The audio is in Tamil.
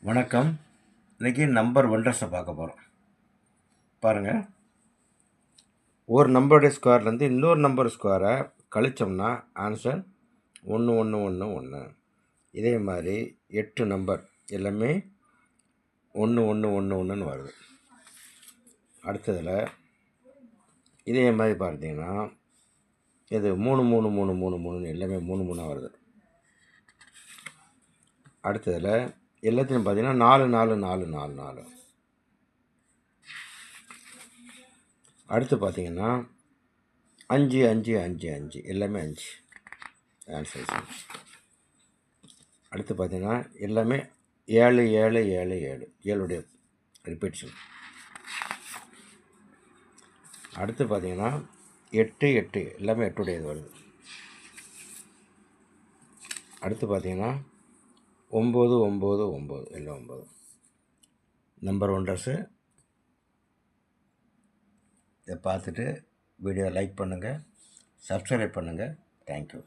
வணக்கம். இன்றைக்கி நம்பர் ஒண்டர்ஸை பார்க்க போகிறோம். பாருங்கள், ஒரு நம்பருடைய ஸ்கொயர்லேருந்து இன்னொரு நம்பர் ஸ்கொயரை கழித்தோம்னா ஆன்சர் 1 1 1 1. இதே மாதிரி 8 நம்பர் எல்லாமே 1 1 1 1ன்னு வருது. அடுத்ததில் இதே மாதிரி பார்த்தீங்கன்னா இது 3 3 3 3 3ன்னு எல்லாமே 3 3 வருது. அடுத்ததில் எல்லாத்தையும் பார்த்தீங்கன்னா 4 4 4 4 4. அடுத்து பார்த்தீங்கன்னா 5 5 5 5 எல்லாமே 5 ஆன்சர்ஸ். அடுத்து பார்த்தீங்கன்னா எல்லாமே 7 7 7 7 7உடைய ரிப்பீட்ஷன். அடுத்து பார்த்தீங்கன்னா 8 8 எல்லாமே 8உடையது வருது. அடுத்து பார்த்தீங்கன்னா 9 9 9 எல்லாம் 9. நம்பர் ஒண்டர்ஸு இதை பார்த்துட்டு வீடியோ லைக் பண்ணுங்கள், சப்ஸ்கிரைப் பண்ணுங்கள். தேங்க்யூ.